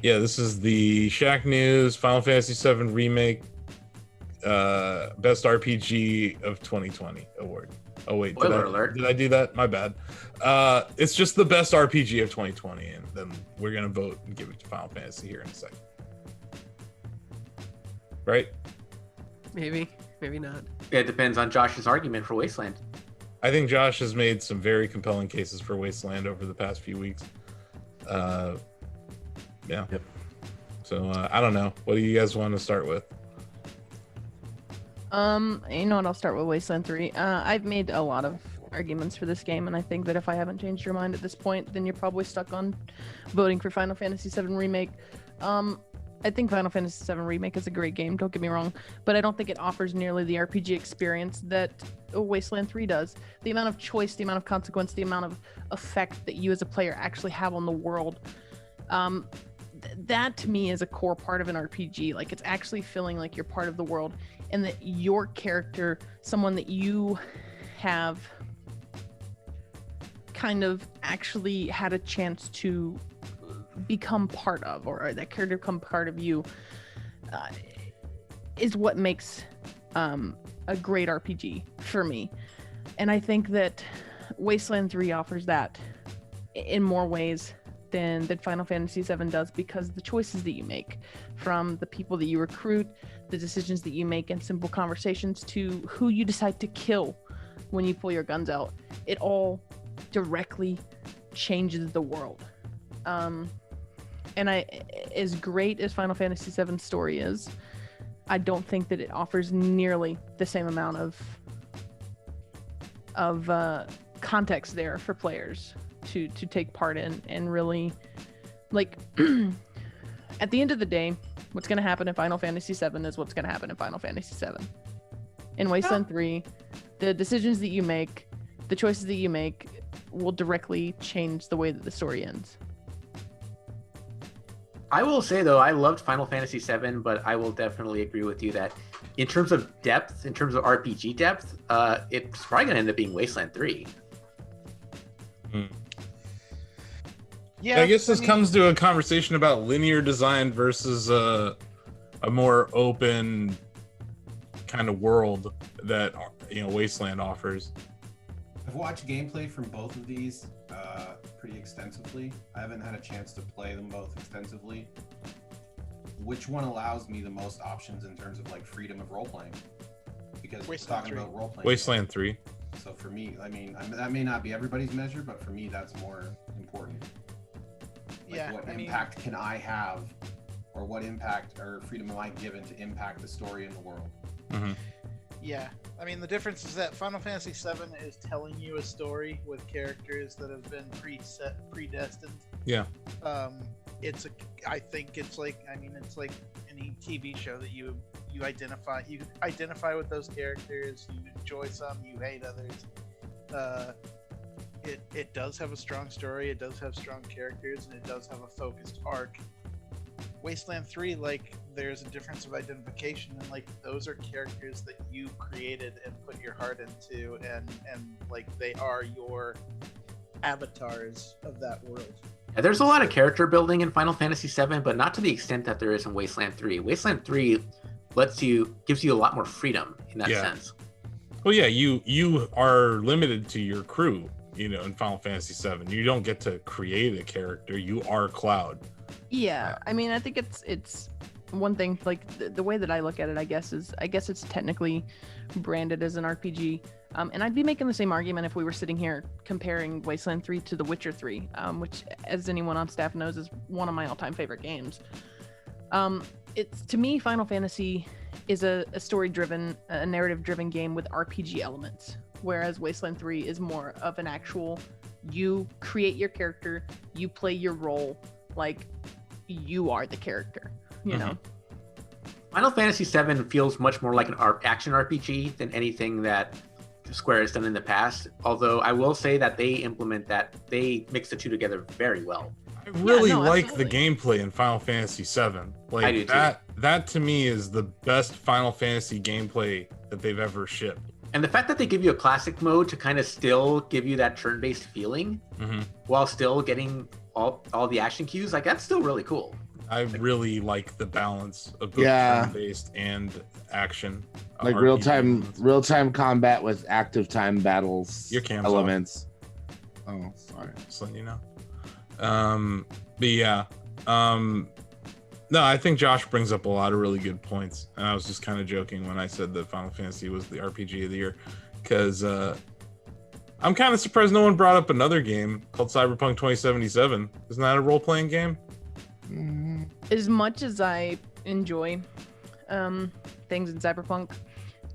Yeah, this is the Shacknews Final Fantasy VII Remake Best RPG of 2020 award. Oh wait, Spoiler alert. did I do that? My bad. It's just the best RPG of 2020, and then we're gonna vote and give it to Final Fantasy here in a second. Right? Maybe not. It depends on Josh's argument for Wasteland. I think Josh has made some very compelling cases for Wasteland over the past few weeks. Yeah. Yep. So I don't know. What do you guys want to start with? You know what? I'll start with Wasteland 3. I've made a lot of arguments for this game, and I think that if I haven't changed your mind at this point, then you're probably stuck on voting for Final Fantasy VII Remake. I think Final Fantasy VII Remake is a great game, don't get me wrong, but I don't think it offers nearly the RPG experience that Wasteland 3 does. The amount of choice, the amount of consequence, the amount of effect that you as a player actually have on the world, that to me is a core part of an RPG. Like, it's actually feeling like you're part of the world, and that your character, someone that you have kind of actually had a chance to become part of, or that character become part of you, is what makes a great RPG for me. And I think that Wasteland 3 offers that in more ways than Final Fantasy VII does, because the choices that you make, from the people that you recruit, the decisions that you make in simple conversations, to who you decide to kill when you pull your guns out, it all directly changes the world. And as great as Final Fantasy VII's story is, I don't think that it offers nearly the same amount of context there for players to take part in, and really, like, at the end of the day, what's going to happen in Final Fantasy VII is what's going to happen in Final Fantasy VII. In Wasteland 3, the decisions that you make, the choices that you make, will directly change the way that the story ends. I will say, though, I loved Final Fantasy VII, but I will definitely agree with you that in terms of depth, in terms of RPG depth, it's probably going to end up being Wasteland 3. Yeah, I guess this comes to a conversation about linear design versus a more open kind of world that, you know, Wasteland offers. I've watched gameplay from both of these pretty extensively. I haven't had a chance to play them both extensively. Which one allows me the most options in terms of like freedom of role playing? Because we're talking about role playing. Wasteland 3. So for me, I mean, that may not be everybody's measure, but for me, that's more important. Like, yeah. What impact can I have, or what impact or freedom am I given to impact the story in the world? Mm-hmm. Yeah, I mean, the difference is that Final Fantasy VII is telling you a story with characters that have been predestined. Yeah. I think it's like any TV show that you identify with those characters. You enjoy some, you hate others. It does have a strong story. It does have strong characters, and it does have a focused arc. Wasteland 3, like, there's a difference of identification, and like those are characters that you created and put your heart into, and like they are your avatars of that world. Yeah, there's a lot of character building in Final Fantasy VII, but not to the extent that there is in Wasteland 3. Wasteland 3 gives you a lot more freedom in that sense. Well, yeah, you are limited to your crew, you know, in Final Fantasy VII. You don't get to create a character. You are Cloud. Yeah, I mean, I think it's one thing, like, the way that I look at it, I guess it's technically branded as an RPG. And I'd be making the same argument if we were sitting here comparing Wasteland 3 to The Witcher 3, which, as anyone on staff knows, is one of my all-time favorite games. It's, to me, Final Fantasy is a story-driven, a narrative-driven game with RPG elements, whereas Wasteland 3 is more of an actual, you create your character, you play your role, like, you are the character, you know? Final Fantasy VII feels much more like an action RPG than anything that Square has done in the past. Although I will say that they mix the two together very well. I really like absolutely. the gameplay in Final Fantasy VII. Like, I do too. That to me is the best Final Fantasy gameplay that they've ever shipped. And the fact that they give you a classic mode to kind of still give you that turn-based feeling while still getting all the action cues, like that's still really cool. I really like the balance of both turn-based and action. Like real-time combat with active time battles. Your cam's elements. Off. Oh, sorry. Just letting you know. But yeah. No, I think Josh brings up a lot of really good points, and I was just kind of joking when I said that Final Fantasy was the RPG of the year, because I'm kind of surprised no one brought up another game called Cyberpunk 2077. Isn't that a role-playing game? As much as I enjoy things in Cyberpunk,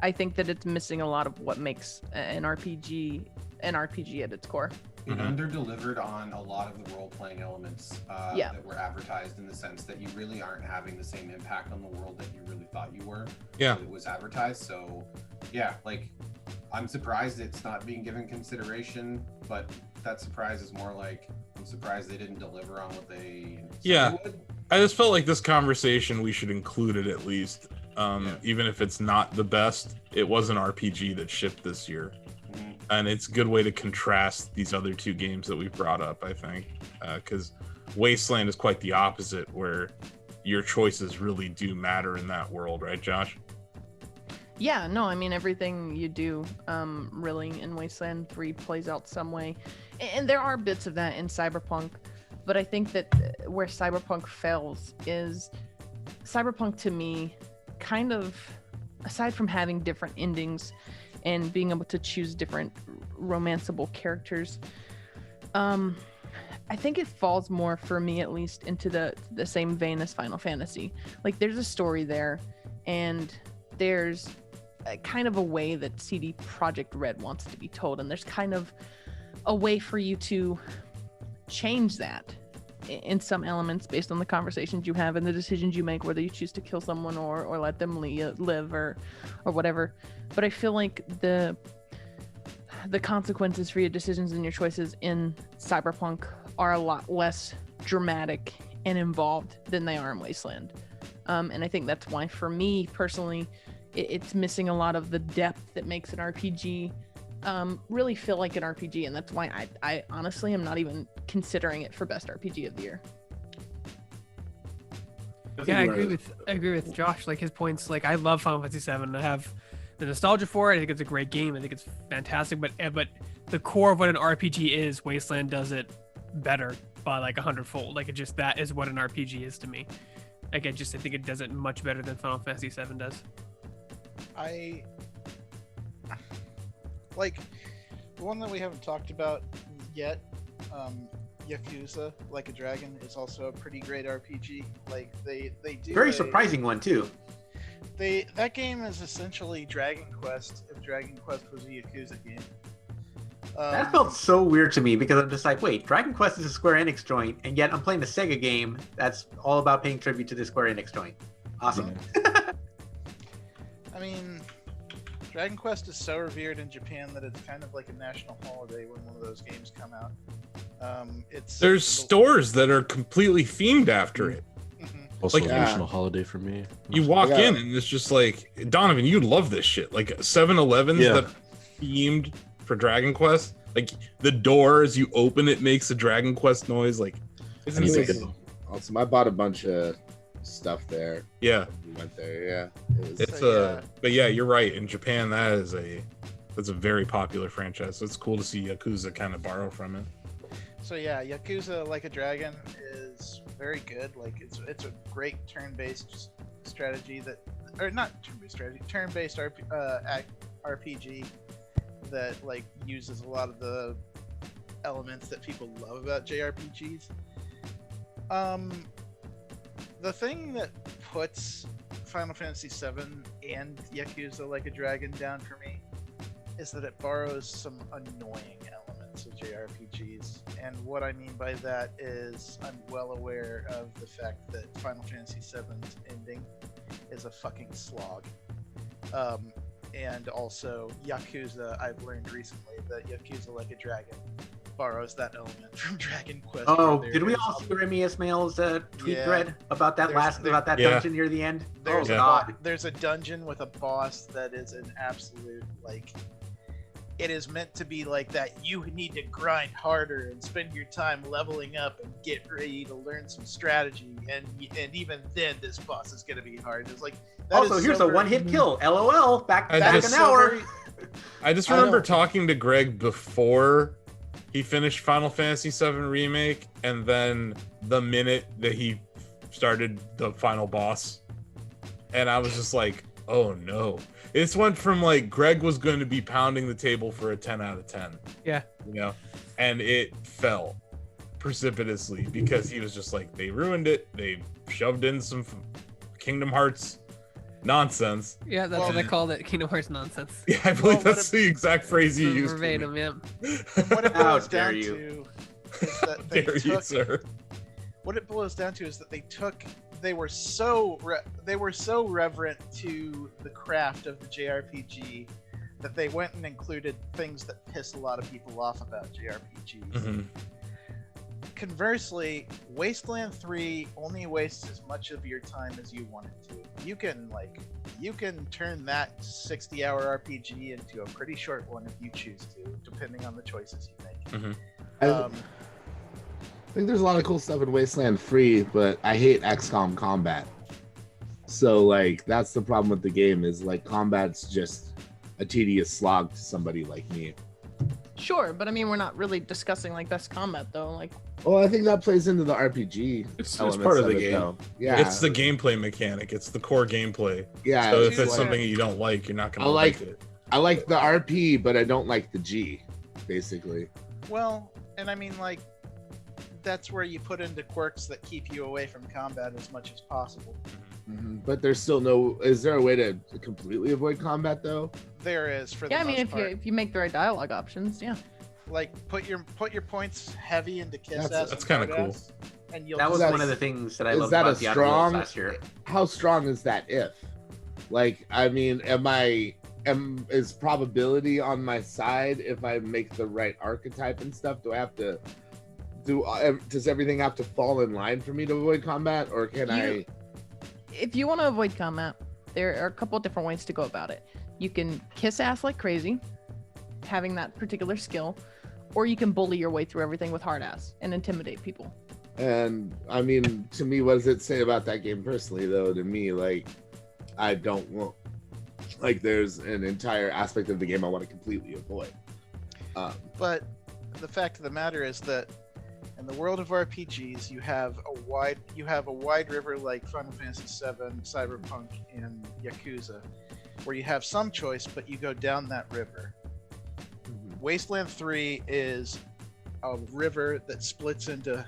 I think that it's missing a lot of what makes an RPG at its core. It under-delivered on a lot of the role-playing elements that were advertised, in the sense that you really aren't having the same impact on the world that you really thought you were. Yeah. It was advertised, so yeah, like I'm surprised it's not being given consideration, but that surprise is more like I'm surprised they didn't deliver on what they said they would. I just felt like this conversation, we should include it at least. Even if it's not the best, it was an RPG that shipped this year. And it's a good way to contrast these other two games that we've brought up, I think. Because Wasteland is quite the opposite, where your choices really do matter in that world, right, Josh? Yeah, no, I mean, everything you do really in Wasteland 3 plays out some way. And there are bits of that in Cyberpunk, but I think that where Cyberpunk fails is Cyberpunk, to me, kind of, aside from having different endings and being able to choose different romanceable characters, I think it falls more, for me at least, into the same vein as Final Fantasy. Like, there's a story there, and there's kind of a way that CD Projekt Red wants it to be told, and there's kind of a way for you to change that in some elements based on the conversations you have and the decisions you make, whether you choose to kill someone or let them live or whatever. But I feel like the consequences for your decisions and your choices in Cyberpunk are a lot less dramatic and involved than they are in Wasteland. And I think that's why, for me personally, it's missing a lot of the depth that makes an RPG really feel like an RPG, and that's why I honestly am not even considering it for best RPG of the year. Yeah, I agree with Josh. Like, his points. Like, I love Final Fantasy VII. I have the nostalgia for it. I think it's a great game. I think it's fantastic. But the core of what an RPG is, Wasteland does it better by like 100-fold. Like, that is what an RPG is to me. Like, I think it does it much better than Final Fantasy VII does. Like, the one that we haven't talked about yet, Yakuza Like a Dragon, is also a pretty great RPG. Like, they do very surprising one too. That game is essentially Dragon Quest if Dragon Quest was a Yakuza game. That felt so weird to me, because I'm just like, wait, Dragon Quest is a Square Enix joint, and yet I'm playing a Sega game that's all about paying tribute to the Square Enix joint. Awesome. I mean, Dragon Quest is so revered in Japan that it's kind of like a national holiday when one of those games come out. There's stores that are completely themed after it. Also, like, a national holiday for me. You walk in and it's just like, Donovan, you'd love this shit. Like 7-Elevens that themed for Dragon Quest. Like, the door, as you open it, makes a Dragon Quest noise. Like, it's insane. Awesome. I bought a bunch of stuff there. Yeah. We went there, but yeah, you're right. In Japan, that's a very popular franchise. So it's cool to see Yakuza kind of borrow from it. So yeah, Yakuza Like a Dragon is very good. Like, it's a great turn-based strategy turn-based RPG that like uses a lot of the elements that people love about JRPGs. The thing that puts Final Fantasy VII and Yakuza Like a Dragon down for me is that it borrows some annoying elements of JRPGs. And what I mean by that is, I'm well aware of the fact that Final Fantasy VII's ending is a fucking slog. And also, Yakuza, I've learned recently that Yakuza Like a Dragon borrows that element from Dragon Quest. Oh, did we all see Remy Ismail's tweet thread about that dungeon near the end? There's a dungeon with a boss that is an absolute, like, it is meant to be like that. You need to grind harder and spend your time leveling up and get ready to learn some strategy. And even then, this boss is going to be hard. It's like, also, here's a one-hit kill. LOL. Back an hour. I just remember talking to Greg before he finished Final Fantasy VII Remake, and then the minute that he started the final boss, and I was just like, oh no. This went from like Greg was going to be pounding the table for a 10 out of 10. Yeah. You know, and it fell precipitously because he was just like, they ruined it. They shoved in some Kingdom Hearts nonsense. Yeah, that's what they called it, Kingdom Hearts nonsense. Yeah, I believe that's the exact phrase you used. Verbatim, yeah. What it boils down to is that they took, sir. What it boils down to is that they were so reverent to the craft of the JRPG that they went and included things that piss a lot of people off about JRPGs. Mm-hmm. Conversely, Wasteland 3 only wastes as much of your time as you want it to. You can turn that 60-hour RPG into a pretty short one if you choose to, depending on the choices you make. Mm-hmm. I think there's a lot of cool stuff in Wasteland 3, but I hate XCOM combat. So like that's the problem with the game, is like combat's just a tedious slog to somebody like me. Sure, but I mean, we're not really discussing like best combat though. Like, well, I think that plays into the RPG. It's part of the game. Though. Yeah, it's the gameplay mechanic. It's the core gameplay. Yeah. So if it's something you don't like, you're not gonna like it. I like the RP, but I don't like the G, basically. Well, and I mean, like, that's where you put into quirks that keep you away from combat as much as possible. Mm-hmm. But there's still no. Is there a way to completely avoid combat though? There is for the yeah. I mean, most part. if you make the right dialogue options, yeah. Like put your points heavy into kiss ass. That's kind of cool. And you'll that was one of the things that I loved about the Outer Worlds last year. How strong is that if? Like, I mean, is probability on my side if I make the right archetype and stuff? Do I have to does everything have to fall in line for me to avoid combat, or can I? If you want to avoid combat, there are a couple of different ways to go about it. You can kiss ass like crazy, having that particular skill, or you can bully your way through everything with hard ass and intimidate people. And I mean, to me, what does it say about that game personally, though? To me, like, I don't want, like, there's an entire aspect of the game I want to completely avoid. But the fact of the matter is that in the world of RPGs, you have a wide river like Final Fantasy VII, Cyberpunk, and Yakuza, where you have some choice, but you go down that river. Mm-hmm. Wasteland 3 is a river that splits into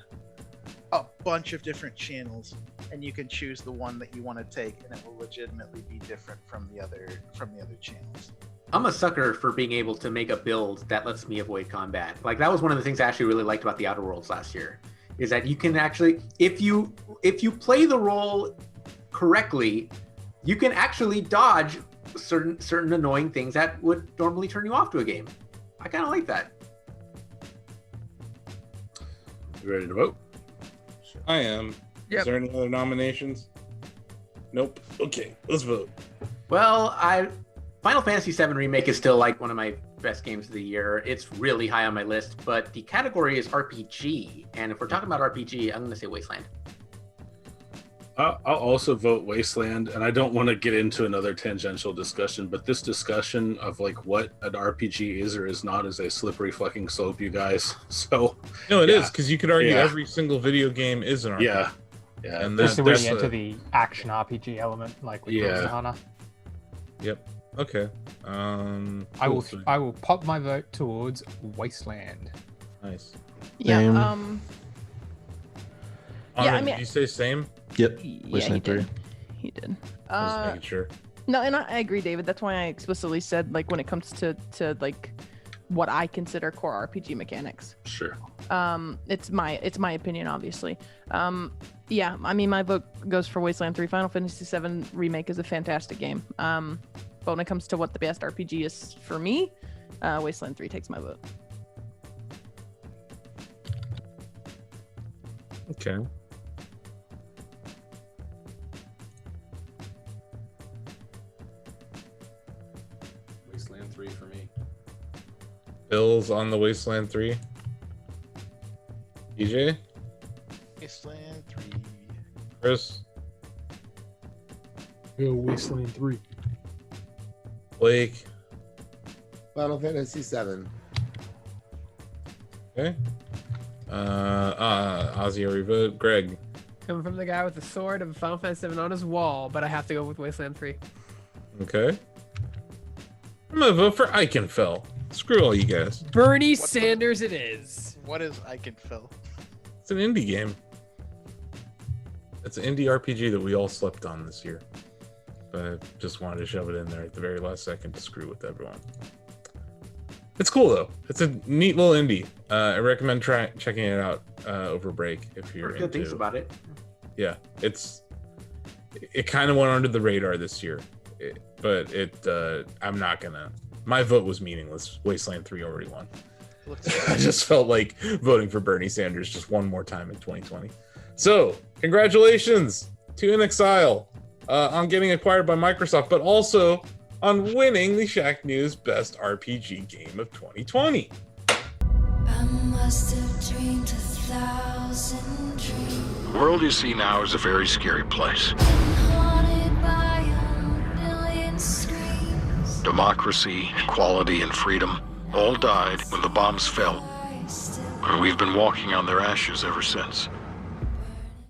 a bunch of different channels, and you can choose the one that you want to take, and it will legitimately be different from the other channels. I'm a sucker for being able to make a build that lets me avoid combat. Like, that was one of the things I actually really liked about the Outer Worlds last year, is that you can actually, if you play the role correctly, you can actually dodge certain annoying things that would normally turn you off to a game. I kind of like that. You ready to vote? I am. Yep. Is there any other nominations? Nope. Okay, let's vote. Well, Final Fantasy VII Remake is still like one of my best games of the year. It's really high on my list, but the category is RPG. And if we're talking about RPG, I'm going to say Wasteland. I'll also vote Wasteland, and I don't want to get into another tangential discussion, but this discussion of like what an RPG is or is not is a slippery fucking slope, you guys. So no, it is, because you could argue every single video game is an RPG. Yeah, and just when you get into the action RPG element, like with Persona. Yep. Okay. I will pop my vote towards Wasteland. Nice. Yeah. I mean, did you say same? Yep. Yeah, he did. He did. Just making sure. No, and I agree, David. That's why I explicitly said, like, when it comes to like what I consider core RPG mechanics. Sure. It's my opinion, obviously. Yeah, I mean, my vote goes for Wasteland 3. Final Fantasy VII Remake is a fantastic game. But when it comes to what the best RPG is for me, Wasteland 3 takes my vote. Okay. Wasteland 3 for me. Bill's on the Wasteland 3. DJ? Wasteland 3. Chris? Go Wasteland 3. Blake? Final Fantasy 7. Okay. Ozzy, are we vote? Greg? Coming from the guy with the sword of Final Fantasy 7 on his wall, but I have to go with Wasteland 3. Okay. I'm gonna vote for Eichenfell. Screw all you guys. Bernie Sanders it is. What is Eichenfell? It's an indie game. It's an indie RPG that we all slept on this year. But I just wanted to shove it in there at the very last second to screw with everyone. It's cool though. It's a neat little indie. I recommend checking it out over break if you're Heard good things about it. Yeah, it kind of went under the radar this year, but I'm not gonna. My vote was meaningless. Wasteland 3 already won. I just felt like voting for Bernie Sanders just one more time in 2020. So, congratulations to In Exile on getting acquired by Microsoft, but also on winning the Shacknews Best RPG Game of 2020. I must have dreamed 1,000 dreams. The world you see now is a very scary place. Haunted by a million screams. Democracy, equality, and freedom all died when the bombs fell. And we've been walking on their ashes ever since.